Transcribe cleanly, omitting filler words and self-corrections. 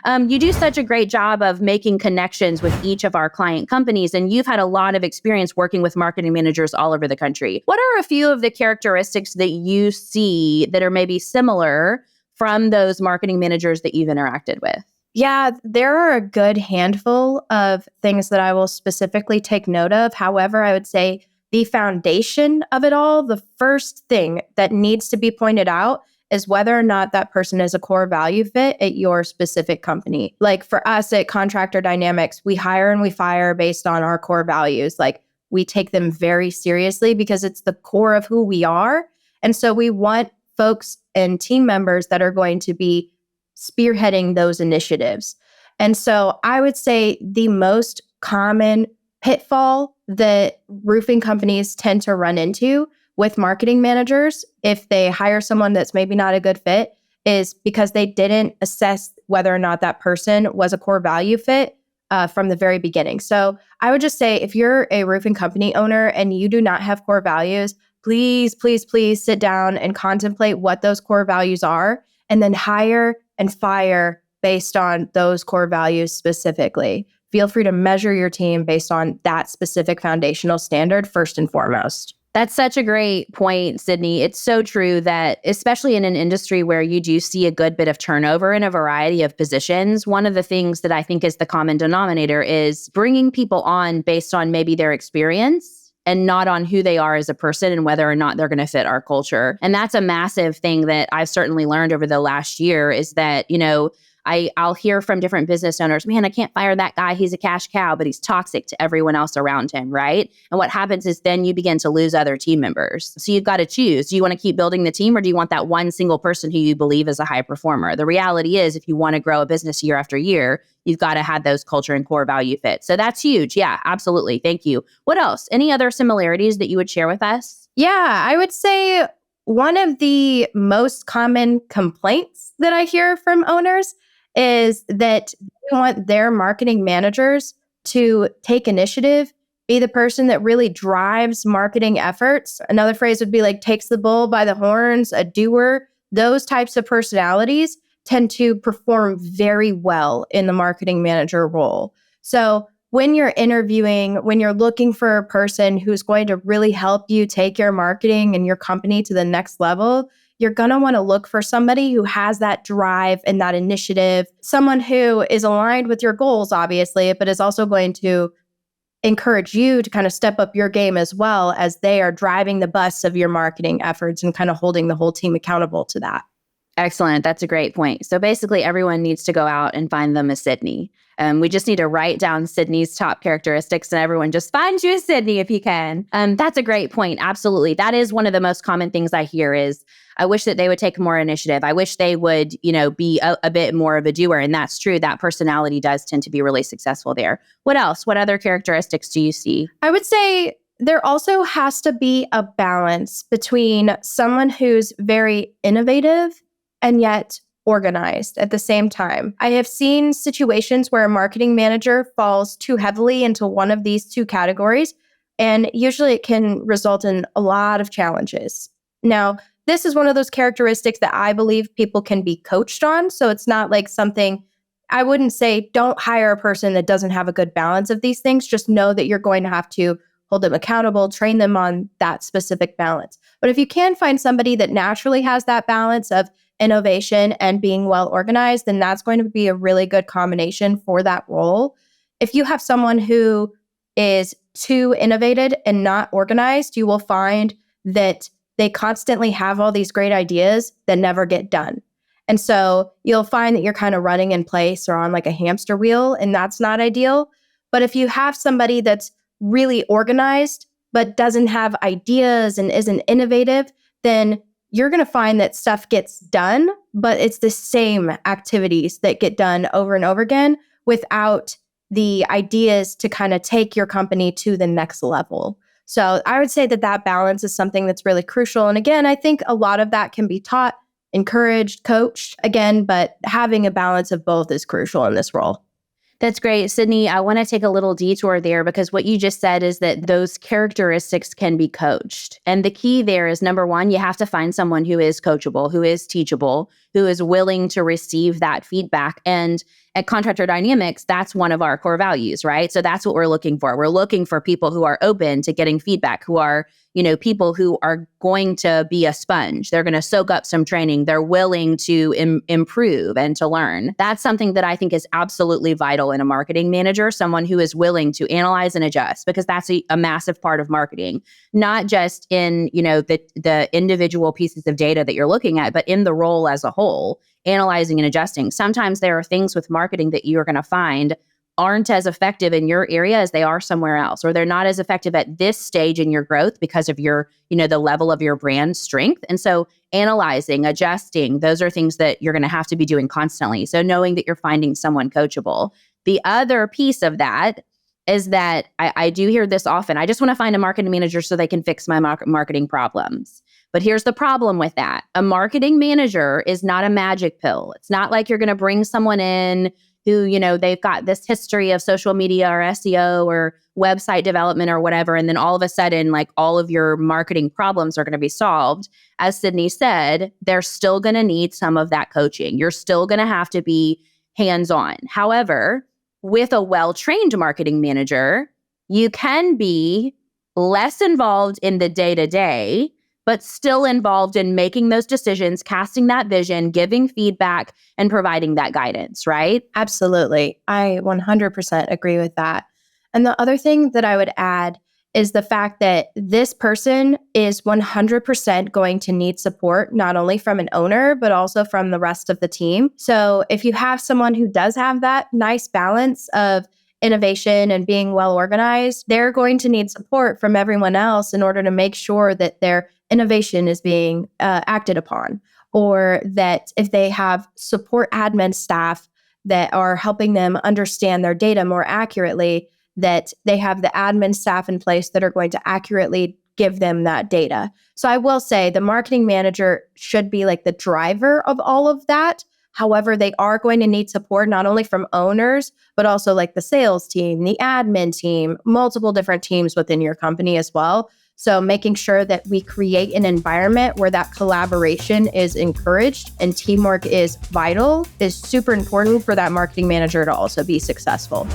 You do such a great job of making connections with each of our client companies, and you've had a lot of experience working with marketing managers all over the country. What are a few of the characteristics that you see that are maybe similar from those marketing managers that you've interacted with? Yeah, there are a good handful of things that I will specifically take note of. However, I would say the foundation of it all, the first thing that needs to be pointed out is whether or not that person is a core value fit at your specific company. Like for us at Contractor Dynamics, we hire and we fire based on our core values. Like we take them very seriously because it's the core of who we are. And so we want folks and team members that are going to be spearheading those initiatives. And so I would say the most common pitfall that roofing companies tend to run into with marketing managers, if they hire someone that's maybe not a good fit, is because they didn't assess whether or not that person was a core value fit from the very beginning. So I would just say if you're a roofing company owner and you do not have core values, please, please, please sit down and contemplate what those core values are and then hire and fire based on those core values specifically. Feel free to measure your team based on that specific foundational standard first and foremost. That's such a great point, Sydney. It's so true that, especially in an industry where you do see a good bit of turnover in a variety of positions, one of the things that I think is the common denominator is bringing people on based on maybe their experience and not on who they are as a person and whether or not they're going to fit our culture. And that's a massive thing that I've certainly learned over the last year is that, I'll hear from different business owners, man, I can't fire that guy. He's a cash cow, but he's toxic to everyone else around him, right? And what happens is then you begin to lose other team members. So you've got to choose. Do you want to keep building the team or do you want that one single person who you believe is a high performer? The reality is if you want to grow a business year after year, you've got to have those culture and core value fit. So that's huge. Yeah, absolutely. Thank you. What else? Any other similarities that you would share with us? Yeah, I would say one of the most common complaints that I hear from owners is that they want their marketing managers to take initiative, be the person that really drives marketing efforts. Another phrase would be like takes the bull by the horns, a doer. Those types of personalities tend to perform very well in the marketing manager role. So when you're interviewing, when you're looking for a person who's going to really help you take your marketing and your company to the next level, you're going to want to look for somebody who has that drive and that initiative, someone who is aligned with your goals, obviously, but is also going to encourage you to kind of step up your game as well as they are driving the bus of your marketing efforts and kind of holding the whole team accountable to that. Excellent. That's a great point. So basically, everyone needs to go out and find them a Sydney. We just need to write down Sydney's top characteristics and everyone just find you a Sydney if you can. That's a great point. Absolutely. That is one of the most common things I hear is, I wish that they would take more initiative. I wish they would, be a bit more of a doer. And that's true. That personality does tend to be really successful there. What else? What other characteristics do you see? I would say there also has to be a balance between someone who's very innovative and yet organized at the same time. I have seen situations where a marketing manager falls too heavily into one of these two categories, and usually it can result in a lot of challenges. Now, this is one of those characteristics that I believe people can be coached on. So it's not like something, I wouldn't say don't hire a person that doesn't have a good balance of these things. Just know that you're going to have to hold them accountable, train them on that specific balance. But if you can find somebody that naturally has that balance of innovation and being well organized, then that's going to be a really good combination for that role. If you have someone who is too innovative and not organized, you will find that they constantly have all these great ideas that never get done. And so you'll find that you're kind of running in place or on like a hamster wheel, and that's not ideal. But if you have somebody that's really organized, but doesn't have ideas and isn't innovative, then you're going to find that stuff gets done, but it's the same activities that get done over and over again without the ideas to kind of take your company to the next level. So I would say that that balance is something that's really crucial. And again, I think a lot of that can be taught, encouraged, coached, again, but having a balance of both is crucial in this role. That's great. Sydney, I want to take a little detour there because what you just said is that those characteristics can be coached. And the key there is, number one, you have to find someone who is coachable, who is teachable, who is willing to receive that feedback. And at Contractor Dynamics, that's one of our core values, right? So that's what we're looking for. We're looking for people who are open to getting feedback, who are, people who are going to be a sponge. They're going to soak up some training. They're willing to improve and to learn. That's something that I think is absolutely vital in a marketing manager, someone who is willing to analyze and adjust, because that's a massive part of marketing, not just in, the individual pieces of data that you're looking at, but in the role as a whole, analyzing and adjusting. Sometimes there are things with marketing that you're going to find aren't as effective in your area as they are somewhere else, or they're not as effective at this stage in your growth because of your, the level of your brand strength. And so analyzing, adjusting, those are things that you're going to have to be doing constantly. So knowing that you're finding someone coachable. The other piece of that is that I do hear this often. I just want to find a marketing manager so they can fix my marketing problems. But here's the problem with that. A marketing manager is not a magic pill. It's not like you're going to bring someone in who, they've got this history of social media or SEO or website development or whatever. And then all of a sudden, like, all of your marketing problems are going to be solved. As Sydney said, they're still going to need some of that coaching. You're still going to have to be hands-on. However, with a well-trained marketing manager, you can be less involved in the day-to-day, but still involved in making those decisions, casting that vision, giving feedback, and providing that guidance, right? Absolutely. I 100% agree with that. And the other thing that I would add is the fact that this person is 100% going to need support, not only from an owner, but also from the rest of the team. So if you have someone who does have that nice balance of innovation and being well organized, they're going to need support from everyone else in order to make sure that their innovation is being acted upon, or that if they have support admin staff that are helping them understand their data more accurately, that they have the admin staff in place that are going to accurately give them that data. So I will say the marketing manager should be like the driver of all of that. However, they are going to need support not only from owners, but also like the sales team, the admin team, multiple different teams within your company as well. So making sure that we create an environment where that collaboration is encouraged and teamwork is vital is super important for that marketing manager to also be successful.